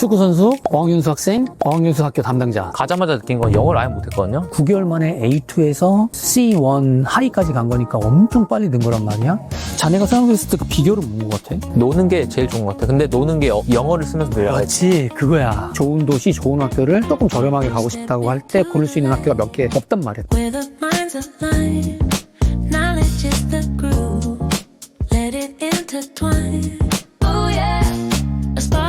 축구선수, 어학연수 학생, 어학연수 학교 담당자. 가자마자 느낀 건 영어를 아예 못했거든요. 9개월 만에 A2에서 C1 하위까지 간 거니까 엄청 빨리 는 거란 말이야? 자네가 생각했을 때 그 비결은 뭔 것 같아? 노는 게 제일 좋은 것 같아. 근데 노는 게 영어를 쓰면서 늘려야지. 그렇지, 그거야. 좋은 도시, 좋은 학교를 조금 저렴하게 가고 싶다고 할 때 고를 수 있는 학교가 몇 개 없단 말이야. With the minds aligned, knowledge is the groove. Let it intertwine. Oh yeah.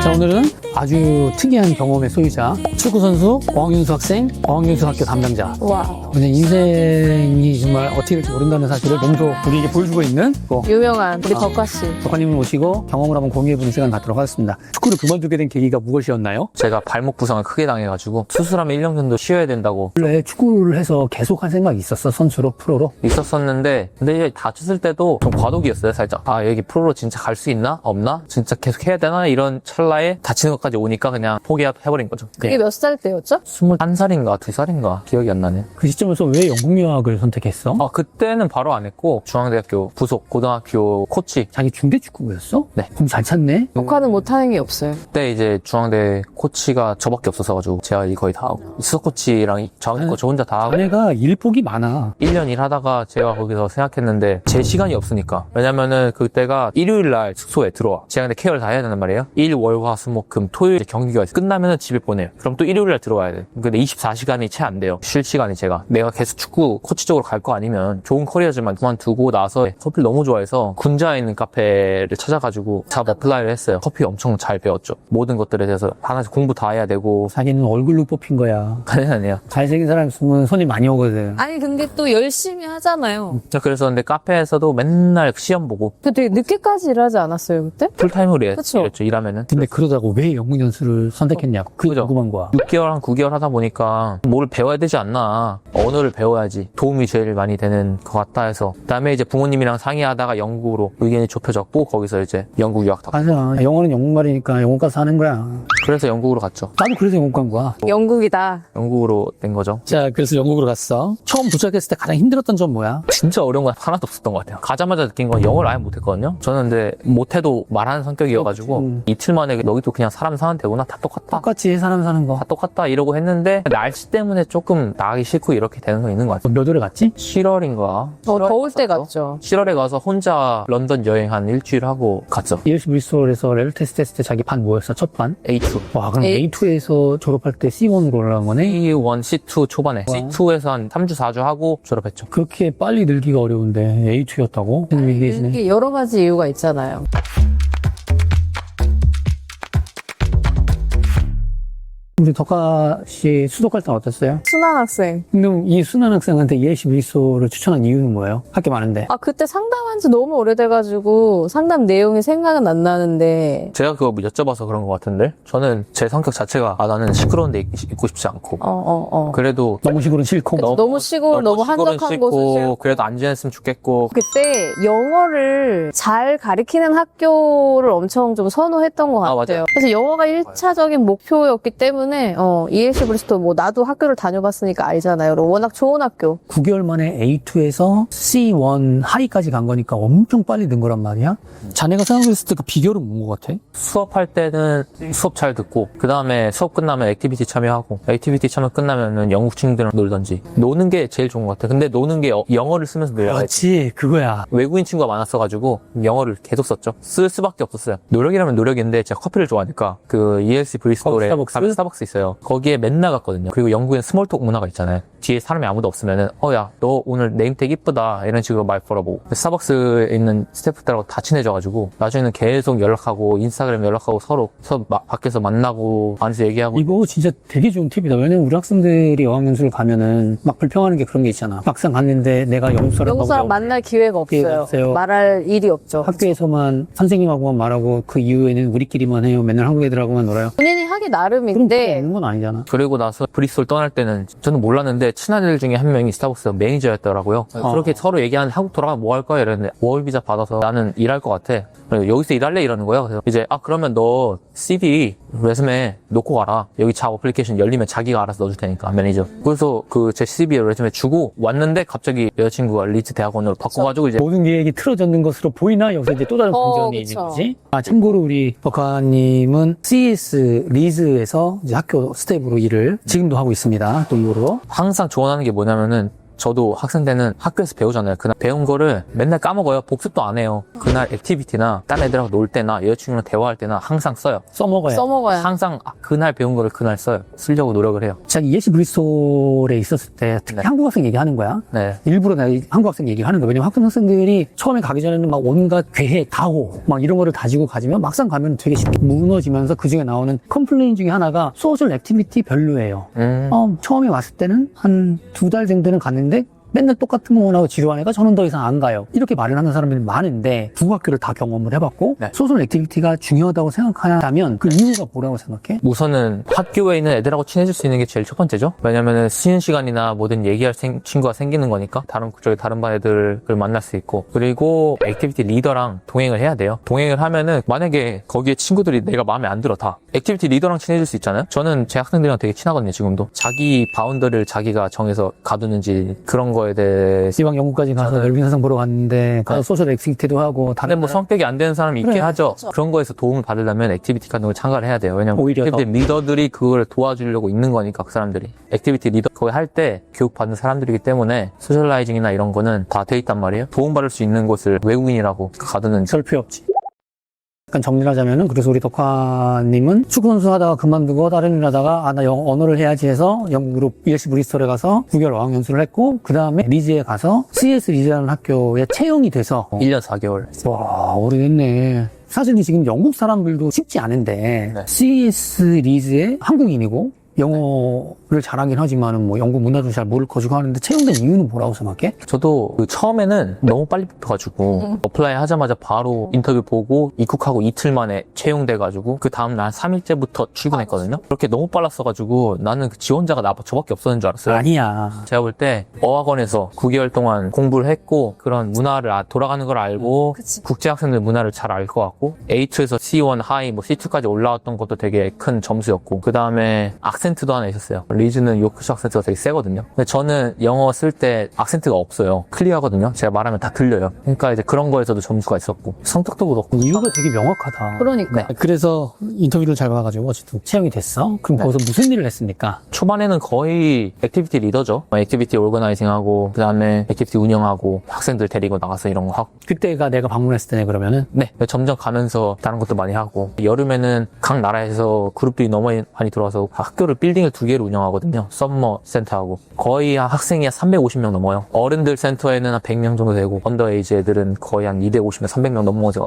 자, 오늘은 아주 특이한 경험의 소유자, 축구선수, 어학연수 학생, 어학연수 학교 담당자. 와, 그냥 인생이 정말 어떻게 될지 모른다는 사실을 몸소 우리에게 보여주고 있는 유명한 우리 덕화씨. 덕화님을 모시고 경험을 한번 공유해보는 시간 갖도록 하겠습니다. 축구를 그만두게 된 계기가 무엇이었나요? 제가 발목 부상을 크게 당해가지고 수술하면 1년 정도 쉬어야 된다고 원래 축구를 해서 계속 할 생각이 있었어? 선수로? 프로로? 있었었는데, 근데 이제 다쳤을 때도 좀 과도기였어요, 살짝. 아, 여기 프로로 진짜 갈 수 있나? 없나? 진짜 계속 해야 되나? 이런 찰나에 다치는 것까지 오니까 그냥 포기해버린 거죠. 그게 몇 살 때였죠? 21살인가 2살인가 기억이 안 나네. 그 시점에서 왜 영국 유학을 선택했어? 그때는 바로 안 했고 중앙대학교 부속 고등학교 코치. 자기 중대 축구부였어? 네. 그럼 잘 찾네? 덕화는 못하는 게 없어요. 그때 이제 중앙대 코치가 저밖에 없어서가지고 제가 일 거의 다 하고 수석 코치랑 저혼자 다 하고 자네가 일복이 많아. 1년 일하다가 제가 거기서 생각했는데 제 시간이 없으니까. 왜냐면은 그때가 일요일날 숙소에 들어와. 제가 근데 케어를 다 해야 된단 말이에요. 일, 월, 화, 수, 목, 금, 토요일 경기가 있어. 끝나면은 집에 보내요. 그럼 또 일요일날 들어와야 돼. 근데 24시간이 채 안 돼요. 쉴 시간이 제가. 내가 계속 축구 코치 쪽으로 갈 거 아니면 좋은 커리어지만 그만두고 나서 커피를 너무 좋아해서 군자에 있는 카페를 찾아가지고 잡 어플라이를 했어요. 커피 엄청 잘 배웠죠. 모든 것들에 대해서 하나씩 공부 다 해야 되고. 자기는 얼굴로 뽑힌 거야. 아니에요. 잘생긴 사람 있으면 손이 많이 오거든. 아니 근데 또 열심히 하잖아요. 그래서 근데 카페에서도 맨날 시험 보고 그 되게 늦게까지 일하지 않았어요 그때? 풀타임으로 그쵸. 일했죠. 일하면은. 근데 그러다고 왜 영국 연수를 선택했냐고. 그게 그죠. 궁금한 거야. 6개월 한 9개월 하다 보니까 뭘 배워야 되지 않나. 언어를 배워야지 도움이 제일 많이 되는 것 같다 해서. 그다음에 이제 부모님이랑 상의하다가 영국으로 의견이 좁혀졌고 거기서 이제 영국 유학 다. 맞아. 영어는 영국말이니까 영국 가서 하는 거야. 그래서 영국으로 갔죠. 나도 그래서 영국 간 거야. 영국이다. 영국으로 된 거죠. 자, 그래서 영국으로 갔어. 처음 도착했을 때 가장 힘들었던 점 뭐야? 진짜 어려운 건 하나도 없었던 것 같아요. 가자마자 느낀 건 영어를 아예 못했거든요. 저는 근데 못해도 말하는 성격이어가지고 이틀 만에 너희도 그냥 사람 사는 데구나. 다 똑같다. 똑같이 사람 사는 거. 다 똑같다 이러고 했는데 날씨 때문에 조금 나가기 싫고 이렇게 되는 거 있는 것 같아요. 몇 월에 갔지? 7월인가? 더울 때 갔죠. 7월에 가서 혼자 런던 여행 한 일주일 하고 갔죠. ELC 브리스톨에서 레벨 테스트 했을 때 자기 반 뭐였어? 첫 반? A2. 와, 그럼 A- A2에서 졸업할 때 C1으로 올라간 거네? C1, C2 초반에. C2에서 한 3주, 4주 하고 졸업했죠. 그렇게 빨리 늘기가 어려운데 A2였다고? 얘기 계시네. 이게 여러 가지 이유가 있잖아요. 우리 덕화 씨 수독할 땐 어땠어요? 순환 학생. 근데 이 순환 학생한테 ELC 브리스톨을 추천한 이유는 뭐예요? 학교 많은데. 아 그때 상담한 지 너무 오래돼가지고 상담 내용이 생각은 안 나는데. 제가 그거 여쭤봐서 그런 것 같은데 저는 제 성격 자체가 나는 시끄러운데 있고 싶지 않고 그래도 너무 시골은 싫고. 너무 시골, 너무 시골은 한적한 곳은 싫고. 그래도 안 지냈으면 좋겠고. 그때 영어를 잘 가리키는 학교를 엄청 좀 선호했던 것 같아요. 맞아요. 그래서 영어가 1차적인 목표였기 때문에 ELC 브리스톨 뭐 나도 학교를 다녀봤으니까 알잖아요. 워낙 좋은 학교. 9개월 만에 A2에서 C1 하위까지 간 거니까 엄청 빨리 는 거란 말이야? 자네가 생각했을 때 그 비결은 뭔 것 같아? 수업할 때는 수업 잘 듣고 그 다음에 수업 끝나면 액티비티 참여하고 액티비티 참여 끝나면은 영국 친구들이랑 놀던지 노는 게 제일 좋은 것 같아. 근데 노는 게 영어를 쓰면서 늘려야지. 그렇지, 그거야. 외국인 친구가 많았어가지고 영어를 계속 썼죠. 쓸 수밖에 없었어요. 노력이라면 노력인데 제가 커피를 좋아하니까 그 ELC 브리스톨에 스타벅스 있어요. 거기에 맨날 갔거든요. 그리고 영국엔 스몰톡 문화가 있잖아요. 뒤에 사람이 아무도 없으면은 야 너 오늘 네임택 이쁘다 이런 식으로 말 걸어보고. 스타벅스에 있는 스태프들하고 다 친해져가지고 나중에는 계속 연락하고 인스타그램 연락하고 서로 밖에서 만나고 안에서 얘기하고. 이거 진짜 되게 좋은 팁이다. 왜냐면 우리 학생들이 어학연수를 가면은 막 불평하는 게 그런 게 있잖아. 막상 갔는데 내가 영국 영국 사람 만날 기회가 없어요. 말할 일이 없죠. 학교에서만 선생님하고만 말하고 그 이후에는 우리끼리만 해요. 맨날 한국 애들하고만 놀아요. 본인이 하기 그럼 나름인데 되는 건 아니잖아. 그리고 나서 브리스톨 떠날 때는 저는 몰랐는데 친한 애들 중에 한 명이 스타벅스 매니저였더라고요. 그렇게 서로 얘기하는데 한국 돌아가면 뭐 할 거야 이랬는데 워홀 비자 받아서 나는 일할 것 같아. 여기서 일할래 이러는 거예요. 그래서 이제 그러면 너 CV 레즈메 놓고 가라. 여기 잡 어플리케이션 열리면 자기가 알아서 넣어줄 테니까, 매니저. 그래서 제 CV 레즈메 주고 왔는데 갑자기 여자친구가 리즈 대학원으로 바꿔가지고 이제 모든 계획이 틀어졌는 것으로 보이나? 여기서 이제 또 다른 반전이 있는 그쵸. 거지. 참고로 우리 버카님은 CS 리즈에서 이제 학교 스텝으로 일을 지금도 하고 있습니다. 또 이후로. 항상 조언하는 게 뭐냐면은 저도 학생 때는 학교에서 배우잖아요. 그날 배운 거를 맨날 까먹어요. 복습도 안 해요. 그날 액티비티나 딴 애들하고 놀 때나 여자친구랑 대화할 때나 항상 써요. 써먹어야. 써먹어야. 항상 그날 배운 거를 그날 써요. 쓰려고 노력을 해요. 제가 ESC 브리스톨에 있었을 때 특히 네. 한국 학생 얘기하는 거야. 네. 일부러 내가 한국 학생 얘기하는 거야. 왜냐면 한국 학생들이 처음에 가기 전에는 막 온갖 계획, 각오 막 이런 거를 다지고 가지면 막상 가면 되게 쉽게 무너지면서 그 중에 나오는 컴플레인 중에 하나가 소셜 액티비티 별로예요. 처음에 왔을 때는 한 2달 정도는 갔는데 맨날 똑같은 것만 하고 지루한 애가 저는 더 이상 안 가요. 이렇게 말을 하는 사람들이 많은데 두 학교를 다 경험을 해봤고 네. 소셜 액티비티가 중요하다고 생각한다면 그 이유가 뭐라고 생각해? 우선은 학교에 있는 애들하고 친해질 수 있는 게 제일 첫 번째죠. 왜냐면은 쉬는 시간이나 뭐든 얘기할 친구가 생기는 거니까 다른 반 애들을 만날 수 있고, 그리고 액티비티 리더랑 동행을 해야 돼요. 동행을 하면은 만약에 거기에 친구들이 내가 마음에 안 들어 다 액티비티 리더랑 친해질 수 있잖아요. 저는 제 학생들이랑 되게 친하거든요. 지금도 자기 바운더를 자기가 정해서 가두는지 그런 거에 대해서. 이왕 영국까지 가서 웰빙 사상 보러 갔는데 가서 네. 소셜 액티비티도 하고 근데 다른 뭐 성격이 안 되는 사람이 있긴 그래, 하죠. 그런 거에서 도움을 받으려면 액티비티 같은 걸 참가를 해야 돼요. 왜냐면 오히려 더. 액티비티 리더들이 그걸 도와주려고 있는 거니까, 그 사람들이. 액티비티 리더 거기 할 때 교육받는 사람들이기 때문에 소셜라이징이나 이런 거는 다 돼 있단 말이에요. 도움받을 수 있는 곳을 외국인이라고 가두는. 별 필요 없지. 약간 정리를 하자면은 그래서 우리 덕화님은 축구 선수 하다가 그만두고 다른 일 하다가 나 언어를 해야지 해서 영국으로 ESC 브리스톨에 가서 9개월 어학연수를 했고 그 다음에 리즈에 가서 CS 리즈라는 학교에 채용이 돼서 1년 4개월. 와 오래됐네. 사실 지금 영국 사람들도 쉽지 않은데 네. CS 리즈의 한국인이고 영어를 잘하긴 하지만은 뭐 영국 문화도 잘 모를 거지고 하는데 채용된 이유는 뭐라고 생각해? 저도 처음에는 너무 빨리 뽑혀가지고 어플라이 하자마자 바로 인터뷰 보고 입국하고 이틀 만에 채용돼가지고 그 다음날 3일째부터 출근했거든요. 그렇게 너무 빨랐어가지고 나는 그 지원자가 저밖에 없었는 줄 알았어요. 아니야. 제가 볼 때 어학원에서 9개월 동안 공부를 했고 그런 문화를 돌아가는 걸 알고 국제 학생들 문화를 잘 알 것 같고 A2에서 C1 하이 뭐 C2까지 올라왔던 것도 되게 큰 점수였고, 그 다음에 악센트도 하나 있었어요. 리즈는 요크셔 악센트가 되게 세거든요. 근데 저는 영어 쓸 때 악센트가 없어요. 클리어하거든요. 제가 말하면 다 들려요. 그러니까 이제 그런 거에서도 점수가 있었고 성격도 그렇고. 이유가 되게 명확하다. 그러니까. 그래서 인터뷰를 잘 봐가지고 어쨌든 채용이 됐어. 그럼 네. 거기서 무슨 일을 했습니까? 초반에는 거의 액티비티 리더죠. 액티비티 오거나이징하고 그 다음에 액티비티 운영하고 학생들 데리고 나가서 이런 거 하고. 그때가 내가 방문했을 때네 그러면은. 네, 점점 가면서 다른 것도 많이 하고, 여름에는 각 나라에서 그룹들이 너무 많이 들어와서 학교를 빌딩을 2개를 운영하거든요. 썸머 센터하고. 거의 학생이 한 350명 넘어요. 어른들 센터에는 한 100명 정도 되고 언더에이지 애들은 거의 한 250명, 300명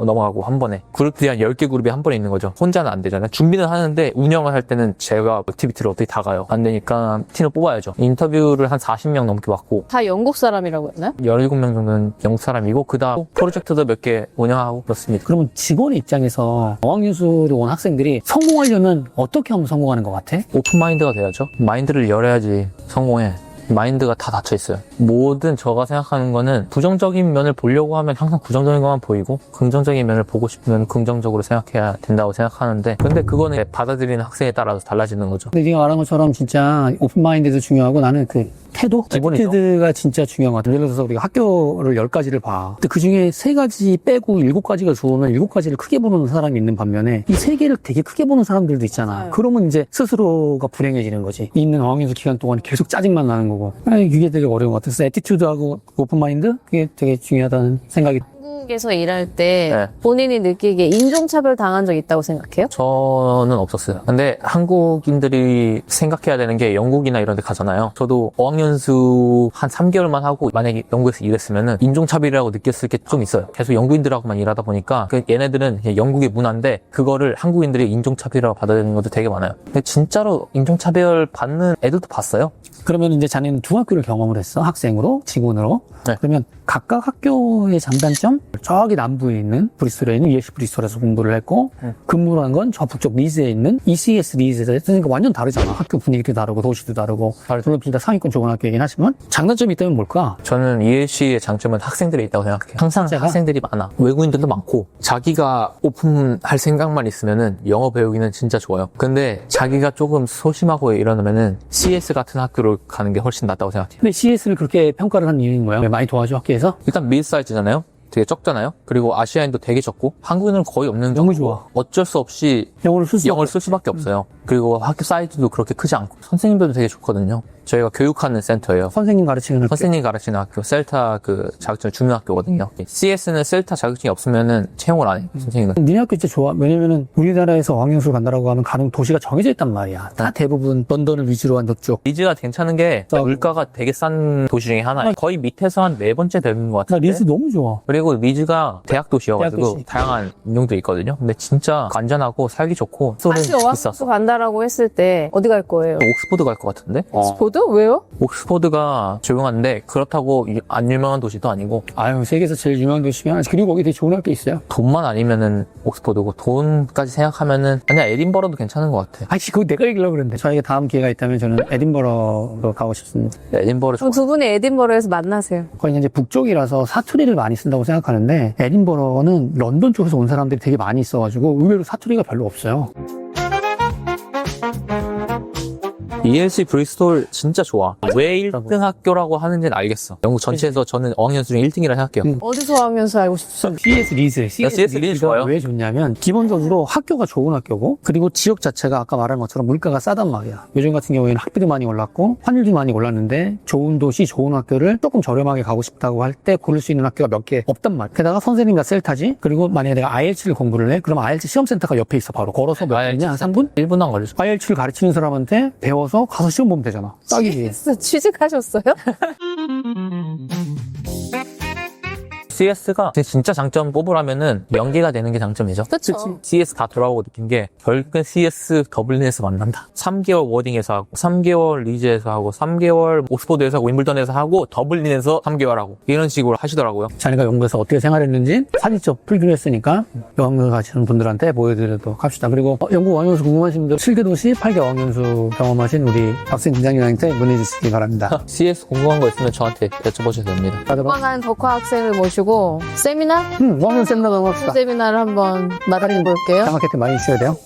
넘어가고 한 번에. 그룹들이 한 10개 그룹이 한 번에 있는 거죠. 혼자는 안 되잖아요. 준비는 하는데 운영을 할 때는 제가 액티비티를 어떻게 다 가요. 안 되니까 팀을 뽑아야죠. 인터뷰를 한 40명 넘게 받고 다 영국 사람이라고 했나요? 17명 정도는 영국 사람이고 그 다음 프로젝트도 몇 개 운영하고 그렇습니다. 그러면 직원의 입장에서 어학연수를 온 학생들이 성공하려면 어떻게 하면 성공하는 것 같아? 오픈 마인드가 돼야죠. 마인드를 열어야지 성공해. 마인드가 다 닫혀 있어요. 뭐든 제가 생각하는 거는 부정적인 면을 보려고 하면 항상 부정적인 것만 보이고 긍정적인 면을 보고 싶으면 긍정적으로 생각해야 된다고 생각하는데, 근데 그거는 받아들이는 학생에 따라서 달라지는 거죠. 근데 네가 말한 것처럼 진짜 오픈마인드도 중요하고 나는 그 태도? 기본이죠. 애티튜드가 진짜 중요한 것 같아요. 예를 들어서 우리가 학교를 10가지를 봐. 근데 그 중에 3가지 빼고 7가지가 좋으면 7가지를 크게 보는 사람이 있는 반면에 이 3개를 되게 크게 보는 사람들도 있잖아. 맞아요. 그러면 이제 스스로가 불행해지는 거지. 있는 어학연수 기간 동안 계속 짜증만 나는 거고. 그게 되게 어려운 것 같아서 애티튜드하고 오픈마인드? 그게 되게 중요하다는 생각이. 한국에서 일할 때 네. 본인이 느끼기에 인종차별 당한 적 있다고 생각해요? 저는 없었어요. 근데 한국인들이 생각해야 되는 게 영국이나 이런 데 가잖아요. 저도 어학연수 한 3개월만 하고 만약에 영국에서 일했으면 인종차별이라고 느꼈을 게 좀 있어요. 계속 영국인들하고만 일하다 보니까 얘네들은 그냥 영국의 문화인데 그거를 한국인들이 인종차별이라고 받아들이는 것도 되게 많아요. 근데 진짜로 인종차별 받는 애들도 봤어요. 그러면 이제 자네는 두 학교를 경험을 했어. 학생으로, 직원으로. 네. 그러면 각각 학교의 장단점, 거는 저기 남부에 있는 브리스톨에 있는 ESC 브리스톨에서 공부를 했고 근무를 한 건 저 북쪽 리즈에 있는 ECS 리즈에서 했으니까 완전 다르잖아. 학교 분위기도 다르고 도시도 다르고 물론 둘 다 상위권 좋은 학교이긴 하지만 장단점이 있다면 뭘까? 저는 ELC의 장점은 학생들이 있다고 생각해요. 항상 진짜가? 학생들이 많아. 외국인들도 많고 자기가 오픈할 생각만 있으면은 영어 배우기는 진짜 좋아요. 근데 자기가 조금 소심하고 이러면은 CS 같은 학교를 가는 게 훨씬 낫다고 생각해요. 근데 CS를 그렇게 평가를 한 이유는 뭐야? 왜 많이 도와줘 학교에서? 일단 미드 사이즈잖아요. 되게 적잖아요. 그리고 아시아인도 되게 적고 한국인은 거의 없는 너무 정도. 좋아. 어쩔 수 없이 영어를 쓸 수밖에 없어요. 그리고 학교 사이즈도 그렇게 크지 않고 선생님들도 되게 좋거든요. 저희가 교육하는 센터예요. 선생님 가르치는 학교. 선생님 가르치는 학교, 셀타 그 자격증 주는 학교거든요. CS는 셀타 자격증이 없으면은 채용을 안 해, 선생님은. 니네 학교 진짜 좋아. 왜냐면은 우리나라에서 어학연수를 간다라고 하면 가는 도시가 정해져 있단 말이야. 다 대부분 런던을 위주로 한 저쪽. 리즈가 괜찮은 게 물가가 되게 싼 도시 중에 하나예요. 거의 밑에서 한 4번째 되는 것 나 같은데. 리즈 너무 좋아. 그리고 리즈가 대학 도시여가지고 대학 도시. 다양한 인종들이 있거든요. 근데 진짜 안전하고 살기 좋고 다시 어학연수 비쌌어. 간다라고 했을 때 어디 갈 거예요? 옥스포드 갈 것 같은데? 옥스포드? 왜요? 옥스포드가 조용한데 그렇다고 안 유명한 도시도 아니고 아유, 세계에서 제일 유명한 도시면 그리고 거기 되게 좋은 학교 있어요. 돈만 아니면은 옥스포드고 돈까지 생각하면은 그냥 에딘버러도 괜찮은 것 같아. 아이씨, 그거 내가 얘기하려고 그랬는데. 저에게 다음 기회가 있다면 저는 에딘버러로 가고 싶습니다. 에딘버러 그럼 두 분이 에딘버러에서 만나세요. 거기 이제 북쪽이라서 사투리를 많이 쓴다고 생각하는데 에딘버러는 런던 쪽에서 온 사람들이 되게 많이 있어가지고 의외로 사투리가 별로 없어요. ELC 브리스톨 진짜 좋아. 왜 1등 학교라고 하는지는 알겠어. 영국 전체에서 저는 어학연수 중에 1등이라 생각해요. 어디서 하면서 알고 싶어요? CS 리즈, CS 리즈 좋아요. 왜 좋냐면 기본적으로 학교가 좋은 학교고 그리고 지역 자체가 아까 말한 것처럼 물가가 싸단 말이야. 요즘 같은 경우에는 학비도 많이 올랐고 환율도 많이 올랐는데 좋은 도시, 좋은 학교를 조금 저렴하게 가고 싶다고 할 때 고를 수 있는 학교가 몇 개 없단 말이야. 게다가 선생님과 셀타지 그리고 만약에 내가 IELTS를 공부를 해 그럼 IELTS 시험센터가 옆에 있어. 바로 걸어서 몇 분이냐? 한 3분? 1분도 안 걸렸어. IELTS를 가르치는 사람한테 배워서 가서 시험 보면 되잖아. 딱이지. 취직하셨어요? CS가 진짜 장점 뽑으라면은 연계가 되는 게 장점이죠. 그쵸. CS 다 돌아오고 느낀 게 결국은 CS 더블린에서 만난다. 3개월 워딩에서 하고 3개월 리즈에서 하고 3개월 옥스포드에서 하고 윈블던에서 하고 더블린에서 3개월 하고 이런 식으로 하시더라고요. 자네가 영국에서 어떻게 생활했는지 사진첩 풀기로 했으니까 영국에 가시는 분들한테 보여드리도록 합시다. 그리고 영국 어학연수 궁금하신 분들 7개 도시 8개 어학연수 경험하신 우리 박생 팀장님한테 문의 주시기 바랍니다. CS 궁금한 거 있으면 저한테 여쭤보셔도 됩니다. 이번한 덕화 학생을 모시고 세미나? 어학연수 세미나 강화합시다. 세미나를 한번 마련해 볼게요. 장학회 때 많이 주셔야 돼요.